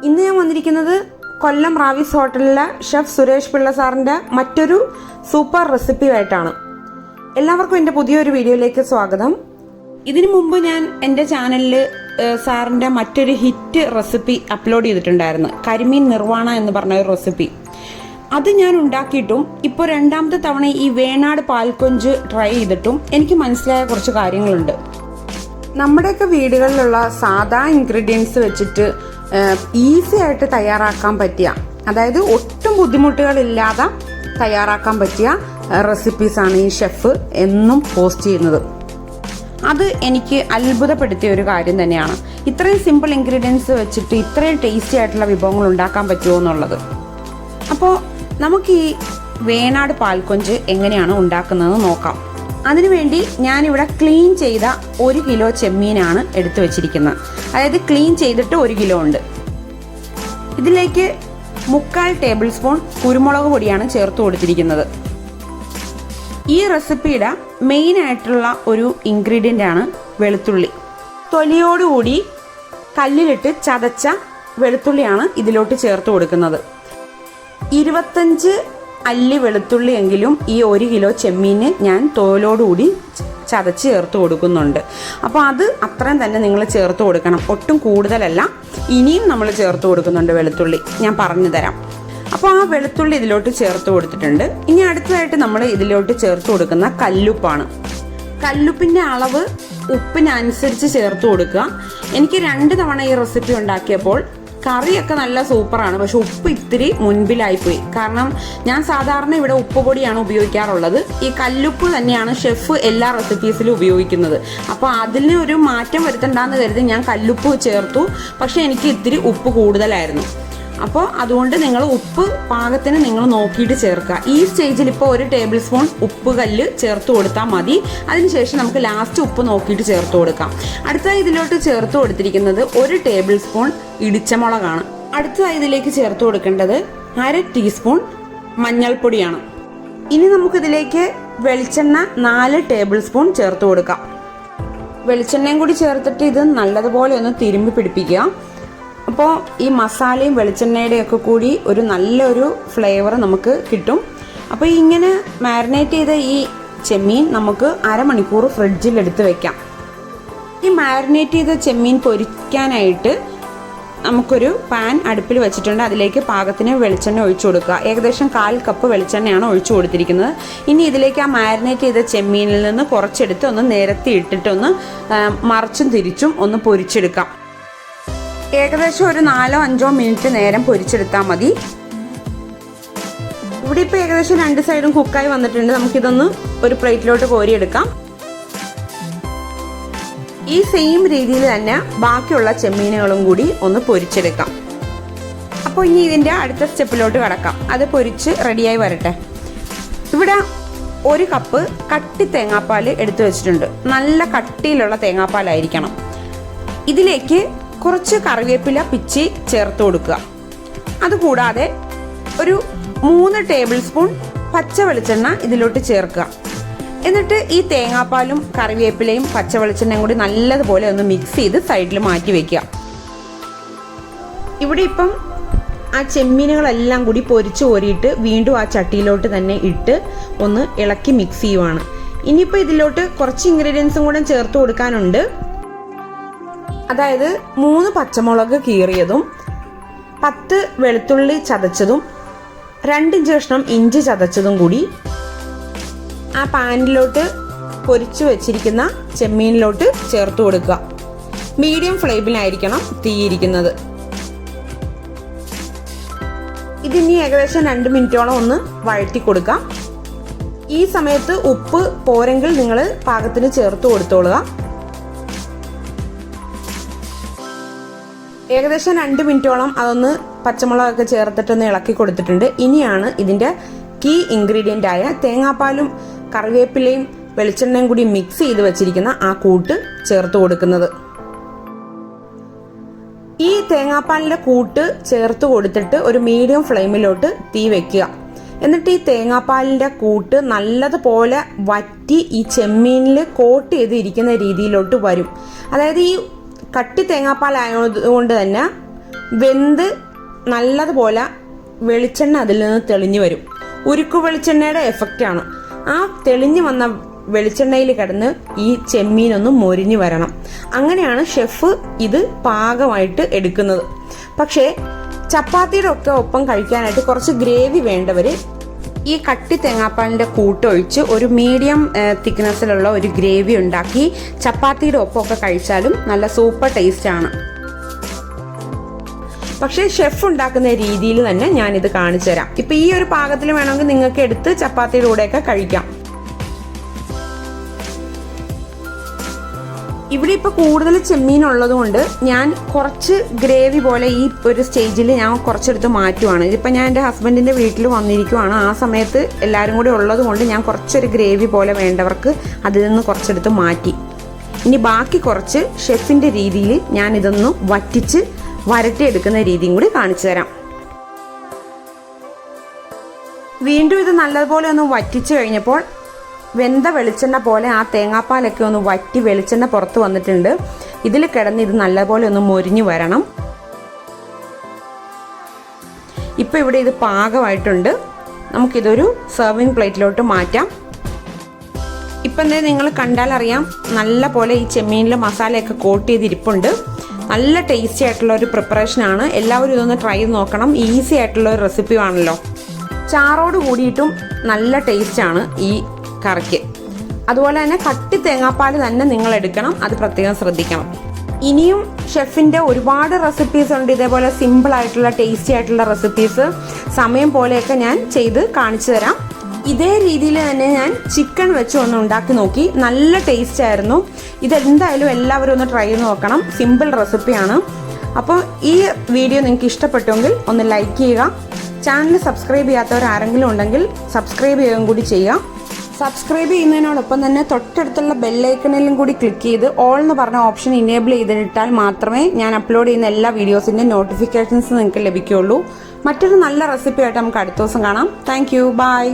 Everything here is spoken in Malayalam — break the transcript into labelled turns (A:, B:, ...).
A: ഇന്ന് ഞാൻ വന്നിരിക്കുന്നത് കൊല്ലം റാവിസ് ഹോട്ടലിലെ ഷെഫ് സുരേഷ് പിള്ള സാറിൻ്റെ മറ്റൊരു സൂപ്പർ റെസിപ്പിയായിട്ടാണ്. എല്ലാവർക്കും എൻ്റെ പുതിയൊരു വീഡിയോയിലേക്ക് സ്വാഗതം. ഇതിനു മുമ്പ് ഞാൻ എൻ്റെ ചാനലിൽ സാറിൻ്റെ മറ്റൊരു ഹിറ്റ് റെസിപ്പി അപ്ലോഡ് ചെയ്തിട്ടുണ്ടായിരുന്നു, കരിമീൻ നിർവാണ എന്ന് പറഞ്ഞ ഒരു റെസിപ്പി. അത് ഞാൻ ഉണ്ടാക്കിയിട്ടും ഇപ്പോൾ രണ്ടാമത്തെ തവണ ഈ വേണാട് പാൽക്കൊഞ്ച് ട്രൈ ചെയ്തിട്ടും എനിക്ക് മനസ്സിലായ കുറച്ച് കാര്യങ്ങളുണ്ട്. നമ്മുടെയൊക്കെ വീടുകളിലുള്ള സാധാ ഇൻഗ്രീഡിയൻസ് വെച്ചിട്ട് ഈസി ആയിട്ട് തയ്യാറാക്കാൻ പറ്റിയ, അതായത് ഒട്ടും ബുദ്ധിമുട്ടുകളില്ലാതെ തയ്യാറാക്കാൻ പറ്റിയ റെസിപ്പീസാണ് ഈ ഷെഫ് എന്നും പോസ്റ്റ് ചെയ്യുന്നത്. അത് എനിക്ക് അത്ഭുതപ്പെടുത്തിയ ഒരു കാര്യം തന്നെയാണ്. ഇത്രയും സിമ്പിൾ ഇൻഗ്രീഡിയൻസ് വെച്ചിട്ട് ഇത്രയും ടേസ്റ്റി ആയിട്ടുള്ള വിഭവങ്ങൾ ഉണ്ടാക്കാൻ പറ്റുമോ എന്നുള്ളത്. അപ്പോൾ നമുക്ക് ഈ വേണാട് പാൽക്കൊഞ്ച് എങ്ങനെയാണ് ഉണ്ടാക്കുന്നതെന്ന് നോക്കാം. അതിനുവേണ്ടി ഞാനിവിടെ ക്ലീൻ ചെയ്ത 1 കിലോ ചെമ്മീനാണ് എടുത്തു വെച്ചിരിക്കുന്നത്. അതായത് ക്ലീൻ ചെയ്തിട്ട് 1 കിലോ ഉണ്ട്. ഇതിലേക്ക് 3/4 ടേബിൾ സ്പൂൺ കുരുമുളക് പൊടിയാണ് ചേർത്ത് കൊടുത്തിരിക്കുന്നത്. ഈ റെസിപ്പിയുടെ മെയിൻ ആയിട്ടുള്ള ഒരു ഇൻഗ്രീഡിയൻ്റ് ആണ് വെളുത്തുള്ളി. തൊലിയോടുകൂടി കല്ലിലിട്ട് ചതച്ച വെളുത്തുള്ളിയാണ് ഇതിലോട്ട് ചേർത്ത് കൊടുക്കുന്നത്. 25 അല്ലി വെളുത്തുള്ളി എങ്കിലും ഈ 1 കിലോ ചെമ്മീന് ഞാൻ തോലോടുകൂടി ചതച്ച് ചേർത്ത് കൊടുക്കുന്നുണ്ട്. അപ്പോൾ അത് അത്രയും തന്നെ നിങ്ങൾ ചേർത്ത് കൊടുക്കണം, ഒട്ടും കൂടുതലല്ല. ഇനിയും നമ്മൾ ചേർത്ത് കൊടുക്കുന്നുണ്ട് വെളുത്തുള്ളി, ഞാൻ പറഞ്ഞു തരാം. അപ്പോൾ ആ വെളുത്തുള്ളി ഇതിലോട്ട് ചേർത്ത് കൊടുത്തിട്ടുണ്ട്. ഇനി അടുത്തതായിട്ട് നമ്മൾ ഇതിലോട്ട് ചേർത്ത് കൊടുക്കുന്ന കല്ലുപ്പാണ്. കല്ലുപ്പിൻ്റെ അളവ് ഉപ്പിനനുസരിച്ച് ചേർത്ത് കൊടുക്കുക. എനിക്ക് 2 തവണ ഈ റെസിപ്പി ഉണ്ടാക്കിയപ്പോൾ കറിയൊക്കെ നല്ല സൂപ്പറാണ്, പക്ഷെ ഉപ്പ് ഇത്തിരി മുൻപിലായിപ്പോയി. കാരണം ഞാൻ സാധാരണ ഇവിടെ ഉപ്പ് പൊടിയാണ് ഉപയോഗിക്കാറുള്ളത്. ഈ കല്ലുപ്പ് തന്നെയാണ് ഷെഫ് എല്ലാ റെസിപ്പീസിലും ഉപയോഗിക്കുന്നത്. അപ്പോൾ അതിന് ഒരു മാറ്റം വരുത്തണ്ടെന്ന് കരുതി ഞാൻ കല്ലുപ്പ് ചേർത്തു, പക്ഷെ എനിക്ക് ഇത്തിരി ഉപ്പ് കൂടുതലായിരുന്നു. അപ്പോൾ അതുകൊണ്ട് നിങ്ങൾ ഉപ്പ് പാകത്തിന് നിങ്ങൾ നോക്കിയിട്ട് ചേർക്കുക. ഈ സ്റ്റേജിൽ ഇപ്പോൾ 1 ടേബിൾ സ്പൂൺ ഉപ്പ് കല്ല് ചേർത്ത് കൊടുത്താൽ മതി. അതിനുശേഷം നമുക്ക് ലാസ്റ്റ് ഉപ്പ് നോക്കിയിട്ട് ചേർത്ത് കൊടുക്കാം. അടുത്തതായി ഇതിലോട്ട് ചേർത്ത് കൊടുത്തിരിക്കുന്നത് 1 ടേബിൾ സ്പൂൺ ഇടിച്ചമുളകാണ്. അടുത്തതായി ഇതിലേക്ക് ചേർത്ത് കൊടുക്കേണ്ടത് 1/2 ടീസ്പൂൺ മഞ്ഞൾപ്പൊടിയാണ്. ഇനി നമുക്കിതിലേക്ക് വെളിച്ചെണ്ണ 4 ടേബിൾ സ്പൂൺ ചേർത്ത് കൊടുക്കാം. വെളിച്ചെണ്ണയും കൂടി ചേർത്തിട്ട് ഇത് നല്ലതുപോലെ ഒന്ന് തിരുമ്പി പിടിപ്പിക്കുക. അപ്പോൾ ഈ മസാലയും വെളിച്ചെണ്ണയുടെയും ഒക്കെ കൂടി ഒരു നല്ലൊരു ഫ്ലേവർ നമുക്ക് കിട്ടും. അപ്പോൾ ഇങ്ങനെ മാരിനേറ്റ് ചെയ്ത ഈ ചെമ്മീൻ നമുക്ക് 1/2 മണിക്കൂർ ഫ്രിഡ്ജിൽ എടുത്ത് വെക്കാം. ഈ മാരിനേറ്റ് ചെയ്ത ചെമ്മീൻ പൊരിക്കാനായിട്ട് നമുക്കൊരു പാൻ അടുപ്പിൽ വെച്ചിട്ടുണ്ട്. അതിലേക്ക് പാകത്തിന് വെളിച്ചെണ്ണ ഒഴിച്ചു കൊടുക്കുക. ഏകദേശം 1/4 കപ്പ് വെളിച്ചെണ്ണയാണ് ഒഴിച്ചു കൊടുത്തിരിക്കുന്നത്. ഇനി ഇതിലേക്ക് ആ മാരിനേറ്റ് ചെയ്ത ചെമ്മീനിൽ നിന്ന് കുറച്ചെടുത്ത് ഒന്ന് നിരത്തി ഇട്ടിട്ട് ഒന്ന് മറിച്ചും തിരിച്ചും ഒന്ന് പൊരിച്ചെടുക്കാം. ഏകദേശം ഒരു 4-5 മിനിറ്റ് നേരം പൊരിച്ചെടുത്താൽ മതി. ഇവിടെ ഇപ്പോൾ ഏകദേശം 2 സൈഡും കുക്കായി വന്നിട്ടുണ്ട്. നമുക്കിതൊന്ന് ഒരു പ്ലേറ്റിലോട്ട് കോരിയെടുക്കാം. ഈ സെയിം രീതിയിൽ തന്നെ ബാക്കിയുള്ള ചെമ്മീനുകളും കൂടി ഒന്ന് പൊരിച്ചെടുക്കാം. അപ്പോൾ ഇനി ഇതിൻ്റെ അടുത്ത സ്റ്റെപ്പിലോട്ട് കടക്കാം. അത് പൊരിച്ച് റെഡിയായി വരട്ടെ. ഇവിടെ 1 കപ്പ് കട്ടി തേങ്ങാപ്പാൽ എടുത്തു വെച്ചിട്ടുണ്ട്. നല്ല കട്ടിയിലുള്ള തേങ്ങാപ്പാലായിരിക്കണം. ഇതിലേക്ക് കുറച്ച് കറിവേപ്പില പിച്ചി ചേർത്ത് കൊടുക്കുക. അതുകൂടാതെ ഒരു 3 ടേബിൾ സ്പൂൺ പച്ച വെളിച്ചെണ്ണ ഇതിലോട്ട് ചേർക്കുക. എന്നിട്ട് ഈ തേങ്ങാപ്പാലും കറിവേപ്പിലയും പച്ച വെളിച്ചെണ്ണയും കൂടി നല്ലതുപോലെ ഒന്ന് മിക്സ് ചെയ്ത് സൈഡിൽ മാറ്റി വെക്കുക. ഇവിടെ ഇപ്പം ആ ചെമ്മീനുകളെല്ലാം കൂടി പൊരിച്ച് കോരിയിട്ട് വീണ്ടും ആ ചട്ടിയിലോട്ട് തന്നെ ഇട്ട് ഒന്ന് ഇളക്കി മിക്സ് ചെയ്യുവാണ്. ഇനിയിപ്പോൾ ഇതിലോട്ട് കുറച്ച് ഇൻഗ്രീഡിയൻസും കൂടെ ചേർത്ത് കൊടുക്കാനുണ്ട്. അതായത് 3 പച്ചമുളക് കീറിയതും 10 വെളുത്തുള്ളി ചതച്ചതും 2 ഇഞ്ച് കഷ്ണം ഇഞ്ചി ചതച്ചതും കൂടി ആ പാനിലോട്ട് പൊരിച്ചു വെച്ചിരിക്കുന്ന ചെമ്മീനിലോട്ട് ചേർത്ത് കൊടുക്കുക. മീഡിയം ഫ്ലെയിമിലായിരിക്കണം തീയിരിക്കുന്നത്. ഇതിനി ഏകദേശം 2 മിനിറ്റോളം ഒന്ന് വഴറ്റി കൊടുക്കാം. ഈ സമയത്ത് ഉപ്പ് പോരെങ്കിൽ നിങ്ങൾ പാകത്തിന് ചേർത്ത് കൊടുത്തോളുക. ഏകദേശം 2 മിനിറ്റോളം അതൊന്ന് പച്ചമുളകൊക്കെ ചേർത്തിട്ടൊന്ന് ഇളക്കി കൊടുത്തിട്ടുണ്ട്. ഇനിയാണ് ഇതിൻ്റെ കീ ഇൻഗ്രീഡിയൻ്റ് ആയ തേങ്ങാപ്പാലും കറിവേപ്പിലയും വെളിച്ചെണ്ണയും കൂടി മിക്സ് ചെയ്ത് വെച്ചിരിക്കുന്ന ആ കൂട്ട് ചേർത്ത് കൊടുക്കുന്നത്. ഈ തേങ്ങാപ്പാലിൻ്റെ കൂട്ട് ചേർത്ത് കൊടുത്തിട്ട് ഒരു മീഡിയം ഫ്ലെയിമിലോട്ട് തീ വെക്കുക. എന്നിട്ട് ഈ തേങ്ങാപ്പാലിൻ്റെ കൂട്ട് നല്ലതുപോലെ വറ്റി ഈ ചെമ്മീനിൽ കോട്ട് ചെയ്ത് ഇരിക്കുന്ന രീതിയിലോട്ട് വരും. അതായത് ഈ കട്ടി തേങ്ങാപ്പാലായതുകൊണ്ട് തന്നെ വെന്ത് നല്ലതുപോലെ വെളിച്ചെണ്ണ അതിൽ നിന്ന് തെളിഞ്ഞു വരും. ഉരുക്കു വെളിച്ചെണ്ണയുടെ എഫക്റ്റാണ്. ആ തെളിഞ്ഞു വന്ന വെളിച്ചെണ്ണയിൽ കിടന്ന് ഈ ചെമ്മീനൊന്നും മൊരിഞ്ഞു വരണം. അങ്ങനെയാണ് ഷെഫ് ഇത് പാകമായിട്ട് എടുക്കുന്നത്. പക്ഷേ ചപ്പാത്തിയുടെ ഒക്കെ ഒപ്പം കഴിക്കാനായിട്ട് കുറച്ച് ഗ്രേവി വേണ്ടവര് ഈ കട്ടി തേങ്ങാപ്പാലിന്റെ കൂട്ടൊഴിച്ച് ഒരു മീഡിയം തിക്നെസ്സിലുള്ള ഒരു ഗ്രേവി ഉണ്ടാക്കി ചപ്പാത്തിയുടെ ഒപ്പമൊക്കെ കഴിച്ചാലും നല്ല സൂപ്പർ ടേസ്റ്റ് ആണ്. പക്ഷേ ഷെഫ് ഉണ്ടാക്കുന്ന രീതിയിൽ തന്നെ ഞാനിത് കാണിച്ചു തരാം. ഇപ്പൊ ഈ ഒരു പാകത്തിൽ വേണമെങ്കിൽ നിങ്ങൾക്ക് എടുത്ത് ചപ്പാത്തിയുടെ കൂടെയൊക്കെ കഴിക്കാം. ഇവിടെ ഇപ്പൊ കൂടുതൽ ചെമ്മീൻ ഉള്ളത് കൊണ്ട് ഞാൻ കുറച്ച് ഗ്രേവി പോലെ ഈ ഒരു സ്റ്റേജിൽ ഞാൻ കുറച്ചെടുത്ത് മാറ്റുവാണ്. ഇതിപ്പോൾ ഞാൻ എൻ്റെ ഹസ്ബൻഡിൻ്റെ വീട്ടിൽ വന്നിരിക്കുവാണ്. ആ സമയത്ത് എല്ലാവരും കൂടി ഉള്ളത് കൊണ്ട് ഞാൻ കുറച്ചൊരു ഗ്രേവി പോലെ വേണ്ടവർക്ക് അതിൽ നിന്ന് കുറച്ചെടുത്ത് മാറ്റി. ഇനി ബാക്കി കുറച്ച് ഷെഫിൻ്റെ രീതിയിൽ ഞാൻ ഇതൊന്ന് വറ്റിച്ച് വരട്ടിയെടുക്കുന്ന രീതിയും കൂടി കാണിച്ചു തരാം. വീണ്ടും ഇത് നല്ലതുപോലെ ഒന്ന് വറ്റിച്ച് കഴിഞ്ഞപ്പോൾ വെന്ത വെളിച്ചെണ്ണ പോലെ ആ തേങ്ങാപ്പാലൊക്കെ ഒന്ന് വറ്റി വെളിച്ചെണ്ണ പുറത്ത് വന്നിട്ടുണ്ട്. ഇതിൽ കിടന്ന് ഇത് നല്ലപോലെ ഒന്ന് മൊരിഞ്ഞു വരണം. ഇപ്പം ഇവിടെ ഇത് പാകമായിട്ടുണ്ട്. നമുക്കിതൊരു സെർവിങ് പ്ലേറ്റിലോട്ട് മാറ്റാം. ഇപ്പം എന്താ നിങ്ങൾ കണ്ടാൽ അറിയാം, നല്ല പോലെ ഈ ചെമ്മീനിൽ മസാലയൊക്കെ കോട്ട് ചെയ്തിരിപ്പുണ്ട്. നല്ല ടേസ്റ്റി ആയിട്ടുള്ള ഒരു പ്രിപ്പറേഷനാണ്. എല്ലാവരും ഇതൊന്ന് ട്രൈ ചെയ്ത് നോക്കണം. ഈസി ആയിട്ടുള്ള ഒരു റെസിപ്പി ആണല്ലോ. ചാറോട് കൂടിയിട്ടും നല്ല ടേസ്റ്റാണ് ഈ കറിക്ക്. അതുപോലെ തന്നെ കട്ടി തേങ്ങാപ്പാൽ തന്നെ നിങ്ങൾ എടുക്കണം, അത് പ്രത്യേകം ശ്രദ്ധിക്കണം. ഇനിയും ഷെഫിൻ്റെ ഒരുപാട് റെസിപ്പീസ് ഉണ്ട് ഇതേപോലെ സിമ്പിൾ ആയിട്ടുള്ള ടേസ്റ്റി ആയിട്ടുള്ള റെസിപ്പീസ്. സമയം പോലെയൊക്കെ ഞാൻ ചെയ്ത് കാണിച്ചു തരാം. ഇതേ രീതിയിൽ തന്നെ ഞാൻ ചിക്കൻ വെച്ച് ഒന്ന് ഉണ്ടാക്കി നോക്കി. നല്ല ടേസ്റ്റ് ആയിരുന്നു. ഇതെന്തായാലും എല്ലാവരും ഒന്ന് ട്രൈ ചെയ്ത് നോക്കണം. സിമ്പിൾ റെസിപ്പിയാണ്. അപ്പോൾ ഈ വീഡിയോ നിങ്ങൾക്ക് ഇഷ്ടപ്പെട്ടുവെങ്കിൽ ഒന്ന് ലൈക്ക് ചെയ്യുക. ചാനൽ സബ്സ്ക്രൈബ് ചെയ്യാത്തവർ ആരെങ്കിലും ഉണ്ടെങ്കിൽ സബ്സ്ക്രൈബ് ചെയ്യുകയും കൂടി ചെയ്യുക. സബ്സ്ക്രൈബ് ചെയ്യുന്നതിനോടൊപ്പം തന്നെ തൊട്ടടുത്തുള്ള ബെല്ലൈക്കണിലും കൂടി ക്ലിക്ക് ചെയ്ത് ഓൾ എന്ന് പറഞ്ഞ ഓപ്ഷൻ ഇനേബിൾ ചെയ്തിട്ടാൽ മാത്രമേ ഞാൻ അപ്ലോഡ് ചെയ്യുന്ന എല്ലാ വീഡിയോസിൻ്റെ നോട്ടിഫിക്കേഷൻസ് നിങ്ങൾക്ക് ലഭിക്കുകയുള്ളൂ. മറ്റൊരു നല്ല റെസിപ്പി ആയിട്ട് നമുക്ക് അടുത്ത ദിവസം കാണാം. Thank you. ബൈ.